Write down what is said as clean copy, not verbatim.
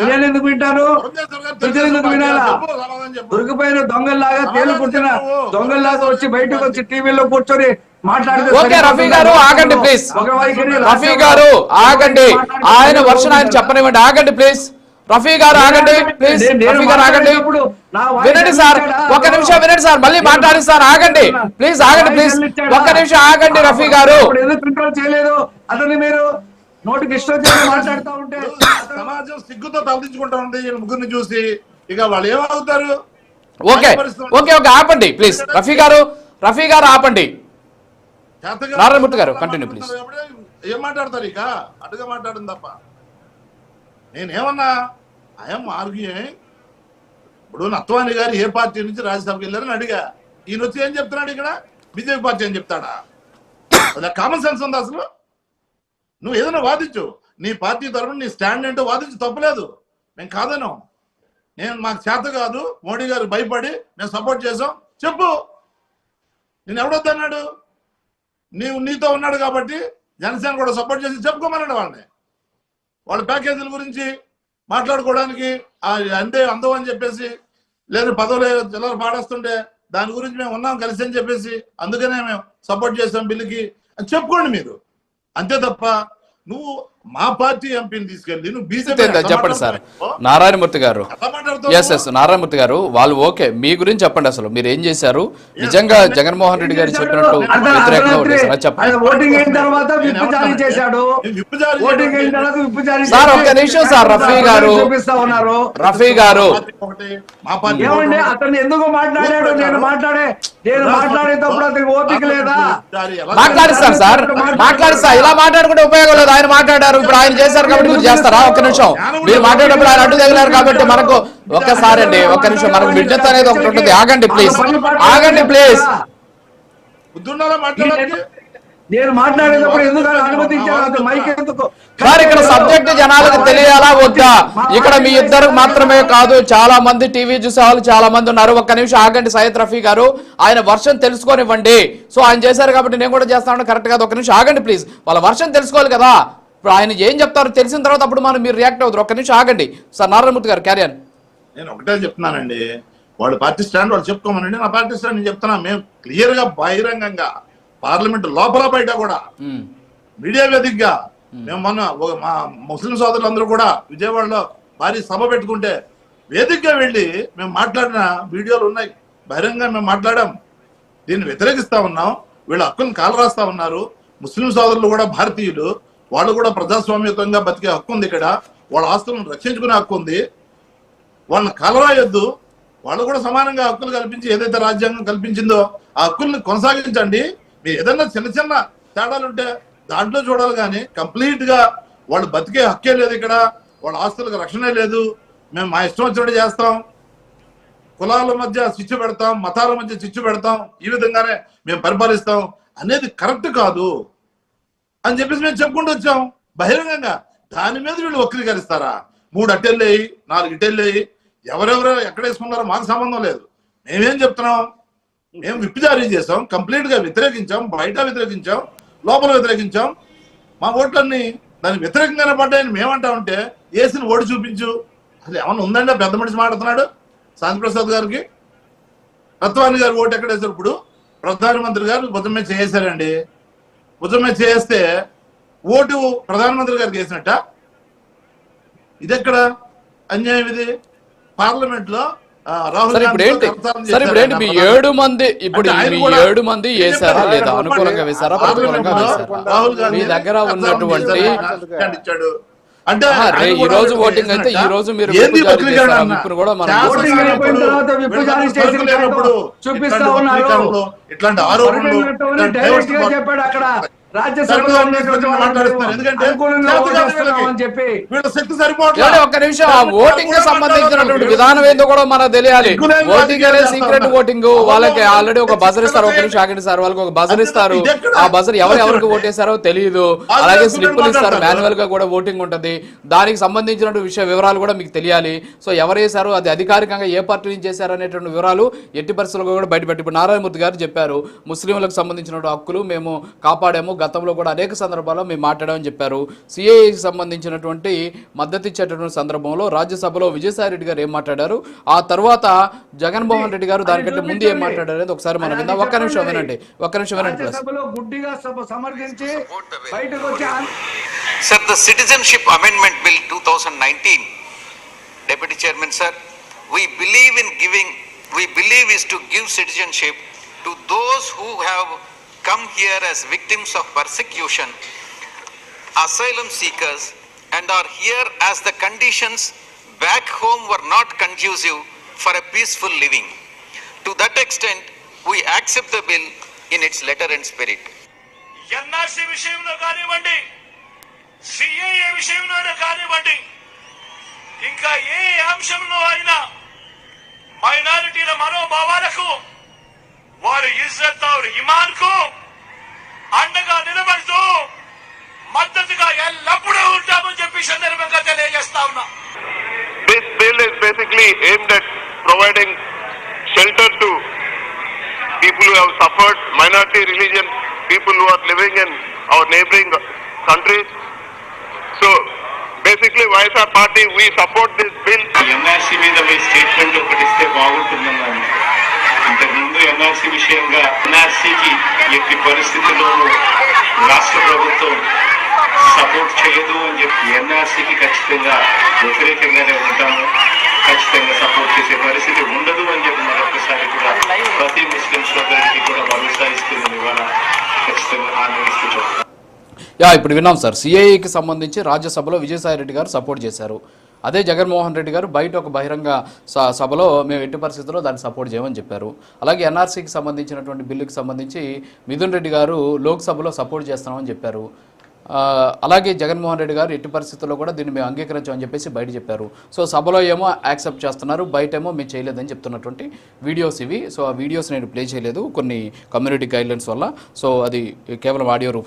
నేను ఎందుకు వింటాను? ప్రజలు ఎందుకు వినాలా? దొరికిపోయిన దొంగల్లాగా తేలుకుంటున్నా దొంగల్లాగా వచ్చి బయటకు వచ్చి టీవీలో కూర్చొని మాట్లాడితే ఓకే రఫీ గారు ఆగండి ప్లీజ్. రఫీ గారు ఆగండి, ఆయన వర్షన్ ఆయన చెప్పనివ్వండి. ఆగండి ప్లీజ్ రఫీ గారు, ఆగండి ప్లీజ్. రఫీ గారు ఆగండి, వినండి సార్, ఒక్క నిమిషం వినండి సార్, మళ్ళీ మాట్లాడి సార్. ఆగండి ప్లీజ్, ఆగండి ప్లీజ్, ఒక్క నిమిషం ఆగండి రఫీ గారు. ఎందుకు కంట్రోల్ చేయలేదు అతన్ని? మీరు నోటికి ఇష్టం చేసి మాట్లాడుతూ ఉంటే సమాజం సిగ్గుతో తలదించుకుంటా ఉంది ముగ్గురిని చూసి. ఇక వాళ్ళు ఏమవుతారు? ఓకే ఓకే ఓకే ఆపండి ప్లీజ్ రఫీ గారు, రఫీ గారు ఆపండి. నారాయణమూర్తి గారు కంటిన్యూ ప్లీజ్. ఏం మాట్లాడతారు? ఇక అటుగా మాట్లాడింది తప్ప నేనేమన్నా ఐఎమ్ ఆర్గ్యూయింగ్. ఇప్పుడు నత్వాని గారు ఏ పార్టీ నుంచి రాజ్యసభకి వెళ్ళారని అడిగా. ఈయన వచ్చి ఏం చెప్తున్నాడు ఇక్కడ? బీజేపీ పార్టీ అని చెప్తాడా? అలా కామన్ సెన్స్ ఉంది అసలు? నువ్వు ఏదైనా వాదించు, నీ పార్టీ తరఫున నీ స్టాండ్ ఏంటో వాదించు, తప్పలేదు. మేము కాదను. మాకు చేత కాదు, మోడీ గారు భయపడి మేము సపోర్ట్ చేసాం చెప్పు. నేను ఎవడొద్దన్నాడు? నీతో ఉన్నాడు కాబట్టి జనసేన కూడా సపోర్ట్ చేసి చెప్పుకోమన్నాడు వాళ్ళని. వాళ్ళ ప్యాకేజీల గురించి మాట్లాడుకోవడానికి అంతే అందం అని చెప్పేసి, లేదు పదవులు జిల్లాలు పాడేస్తుంటే దాని గురించి మేము ఉన్నాం కలిసి అని చెప్పేసి అందుకనే మేము సపోర్ట్ చేసాం బిల్లుకి అని చెప్పుకోండి మీరు. అంతే తప్ప నువ్వు మా పార్టీ ఎంపీని తీసుకెళ్ళి నువ్వు బీజేపీ చెప్పండి సార్. నారాయణమూర్తి గారు, ఎస్ ఎస్ నారాయణమూర్తి గారు, వాళ్ళు ఓకే, మీ గురించి చెప్పండి. అసలు మీరు ఏం చేశారు? నిజంగా జగన్మోహన్ రెడ్డి గారు చెప్పినట్టు సార్ ఒక్క నిమిషం సార్. రఫీ గారు, రఫీ గారు అతను ఎందుకు మాట్లాడాడు? నేను మాట్లాడేటప్పుడు అతనికి ఓపిక లేదా? మాట్లాడిస్తాను సార్, మాట్లాడిస్తా. ఇలా మాట్లాడుకుంటే ఉపయోగం లేదు. ఆయన మాట్లాడారు, ఇప్పుడు ఆయన చేశారు కాబట్టి మీరు చేస్తారా? ఒక్క నిమిషం, మీరు మాట్లాడేటప్పుడు ఆయన అడ్డు తగిలారు కాబట్టి మనకు ఒక్కసారి అండి, ఒక్క నిమిషం, మనకు విజ్ఞత అనేది ఒకటి ఉంటుంది. ఆగండి ప్లీజ్, ఆగండి ప్లీజ్. నేను మాట్లాడేటప్పుడు ఎందుకు అనుమతించారు? మైక్ ఎందుకు సార్? ఇక్కడ సబ్జెక్ట్ జనాలకు తెలియాలా వద్దా? ఇక్కడ మీ ఇద్దరు మాత్రమే కాదు, చాలా మంది టీవీ చూసే వాళ్ళు చాలా మంది ఉన్నారు. ఒక్క నిమిషం ఆగండి సయ్యద్ రఫీ గారు, ఆయన వర్షన్ తెలుసుకోనివ్వండి. సో ఆయన చేశారు కాబట్టి నేను కూడా చేస్తాను, కరెక్ట్ కాదు. ఒక్క నిమిషం ఆగండి ప్లీజ్, వాళ్ళ వర్షన్ తెలుసుకోవాలి కదా. ఇప్పుడు ఆయన ఏం చెప్తారో తెలిసిన తర్వాత అప్పుడు మీరు రియాక్ట్ అవుతారు. ఒక్క నిమిషం ఆగండి సార్. నారాయణమూర్తి గారు క్యారీ ఆన్. నేను ఒకటే చెప్తున్నానండి, వాళ్ళ పార్టీ స్టాండ్ వాళ్ళు చెప్పుకోమనండి. నా పార్టీ స్టాండ్ నేను చెప్తున్నా. మేము క్లియర్ గా బహిరంగంగా పార్లమెంట్ లోపల బయట కూడా మీడియా వేదికగా మేము మొన్న మా ముస్లిం సోదరులందరూ కూడా విజయవాడలో భారీ సభ పెట్టుకుంటే వేదికగా వెళ్ళి మేము మాట్లాడిన వీడియోలు ఉన్నాయి. బహిరంగంగా మేము మాట్లాడాం, దీన్ని వ్యతిరేకిస్తా ఉన్నాం, వీళ్ళ హక్కులను కాలరాస్తా ఉన్నారు. ముస్లిం సోదరులు కూడా భారతీయులు, వాళ్ళు కూడా ప్రజాస్వామ్యతంగా బతికే హక్కు ఉంది. ఇక్కడ వాళ్ళ ఆస్తులను రక్షించుకునే హక్కు ఉంది. వాళ్ళని కలరాయొద్దు. వాళ్ళు కూడా సమానంగా హక్కులు కల్పించి ఏదైతే రాజ్యాంగం కల్పించిందో ఆ హక్కుల్ని కొనసాగించండి. మీరు ఏదన్నా చిన్న చిన్న తేడాలుంటే దాంట్లో చూడాలి, కానీ కంప్లీట్ గా వాళ్ళు బతికే హక్కే లేదు. ఇక్కడ వాళ్ళ ఆస్తులకు రక్షణే లేదు. మేము మా ఇష్టం వచ్చినట్టు చేస్తాం, కులాల మధ్య చిచ్చు పెడతాం, మతాల మధ్య చిచ్చు పెడతాం, ఈ విధంగానే మేము పరిపాలిస్తాం అనేది కరెక్ట్ కాదు అని చెప్పేసి మేము చెప్పుకుంటూ వచ్చాం బహిరంగంగా. దాని మీద వీళ్ళు వక్రీకరిస్తారా? 3 అట్టెళ్ళేయి 4 ఇటెళ్ళేయి, ఎవరెవరో ఎక్కడ వేసుకున్నారో మాకు సంబంధం లేదు. మేమేం చెప్తున్నాం? మేము విప్ జారీ చేసాం, కంప్లీట్ గా వ్యతిరేకించాం, బయట వ్యతిరేకించాం, లోపల వ్యతిరేకించాం. మా ఓట్లన్నీ దానికి వ్యతిరేకంగానే పడ్డాయని మేమంటా ఉంటే వేసిన ఓటు చూపించు. అసలు ఏమన్నా ఉందండి? పెద్ద మనిషి మాట్లాడుతున్నాడు శాంతిప్రసాద్ గారికి. రత్వాని గారు ఓటు ఎక్కడ వేశారు? ఇప్పుడు ప్రధానమంత్రి గారు భుజం మీద చేసారండి. భుజం మీద చేస్తే ఓటు ప్రధానమంత్రి గారికి వేసినట్ట? ఇదెక్కడ అన్యాయం? ఇది పార్లమెంట్ లో రాహుల్ గాంధీ మీ 7 మంది ఇప్పుడు 7 మంది వేసారా లేదా? అనుకూలంగా వేసారా, ప్రతికూలంగా వేసారా? మీ దగ్గర ఉన్నటువంటి అంటే ఈ రోజు ఓటింగ్ అయితే ఈ రోజు మీరు కూడా ఇట్లాంటి ఆరోపణలు చెప్పాడు అక్కడ ఒక్క నిమిషం, ఆ ఓటింగ్ సంబంధించినటువంటి విధానం ఏందో కూడా మనకు తెలియాలి. ఓటింగ్ అనేది సీక్రెట్ ఓటింగ్. వాళ్ళకి ఆల్రెడీ ఒక బజర్ ఇస్తారు. ఒక నిమిషం ఆగండి సార్, వాళ్ళకి ఒక బజర్ ఇస్తారు. ఆ బజర్ ఎవరికి ఓటేశారో తెలియదు. అలాగే స్లిప్పులు ఇస్తారు, మాన్యువల్ గా కూడా ఓటింగ్ ఉంటది. దానికి సంబంధించిన వివరాలు కూడా మీకు తెలియాలి. సో ఎవరు వేశారు, అది అధికారికంగా ఏ పార్టీ నుంచి చేశారు అనేటువంటి వివరాలు ఎట్టి పరిస్థితుల్లో కూడా బయటపెట్టి. ఇప్పుడు నారాయణమూర్తి గారు చెప్పారు, ముస్లింలకు సంబంధించిన హక్కులు మేము కాపాడాము, గతంలో కూడా అనేక సందర్భాల్లో మేము మాట్లాడామని చెప్పారు. సిఏఏకి సంబంధించినటువంటి మద్దతు ఇచ్చేటటువంటి సందర్భంలో రాజ్యసభలో విజయసాయి రెడ్డి గారు ఏం మాట్లాడారు, ఆ తర్వాత జగన్మోహన్ రెడ్డి గారు దానికంటే ముందు ఏం మాట్లాడారు అనేది ఒకసారి మనం విందాం. ఒక్క నిమిషం వినండి గుడ్డిగా సమర్థించి బయటకు వచ్చి Sir, the Citizenship Amendment Bill 2019, Deputy Chairman Sir, we believe is to give citizenship to those who have come here as victims of persecution, asylum seekers, and are here as the conditions back home were not conducive for a peaceful living. To that extent, we accept the bill in its letter and spirit. NRC విషయంలో కానివ్వండి, CAA విషయంలోనే కానివ్వండి, ఇంకా ఏ అంశంలో అయినా మైనారిటీల మనోభావాలకు, వారి ఇజ్జత్ और ఈమాన్ కు అండగా నిలబడుతూ మద్దతుగా ఎల్లప్పుడూ ఉంటామని చెప్పి సందర్భంగా తెలియజేస్తా ఉన్నా. This bill is basically aimed at providing shelter to people who have suffered, minority religion, people who are living in our neighboring countries. So basically YSR party, we support this bill. NRC మీద మీ statement ఒకటి ఇస్తే బాగుంటుందన్నాను. ఇంతకుముందు NRC విషయంగా NRCకి ఎట్టి పరిస్థితుల్లోనూ రాష్ట్ర ప్రభుత్వం support చేయదు అని చెప్పి NRCకి ఖచ్చితంగా వ్యతిరేకంగానే ఉంటాము, ఖచ్చితంగా సపోర్ట్ చేసే పరిస్థితి ఉండదు అని చెప్పి మరొకసారి కూడా ప్రతి ముస్లిం సోదరుడికి కూడా భరోసా ఇస్తుంది. ఇవాళ ఖచ్చితంగా హామీ ఇస్తూ ఇప్పుడు విన్నాం సార్, సిఐఏకి సంబంధించి రాజ్యసభలో విజయసాయి రెడ్డి గారు సపోర్ట్ చేశారు. అదే జగన్మోహన్ రెడ్డి గారు బయట ఒక బహిరంగ సభలో మేము ఎట్టి పరిస్థితుల్లో దాన్ని సపోర్ట్ చేయమని చెప్పారు. అలాగే ఎన్ఆర్సీకి సంబంధించినటువంటి బిల్లుకి సంబంధించి మిథున్ రెడ్డి గారు లోక్సభలో సపోర్ట్ చేస్తున్నామని చెప్పారు. అలాగే జగన్మోహన్ రెడ్డి గారు ఎట్టి పరిస్థితుల్లో కూడా దీన్ని మేము అంగీకరించామని చెప్పేసి బయట చెప్పారు. సో సభలో ఏమో యాక్సెప్ట్ చేస్తున్నారు, బయట ఏమో మేము చేయలేదని చెప్తున్నటువంటి వీడియోస్ ఇవి. సో ఆ వీడియోస్ నేను ప్లే చేయలేదు కొన్ని కమ్యూనిటీ గైడ్లైన్స్ వల్ల. సో అది కేవలం ఆడియో రూపం.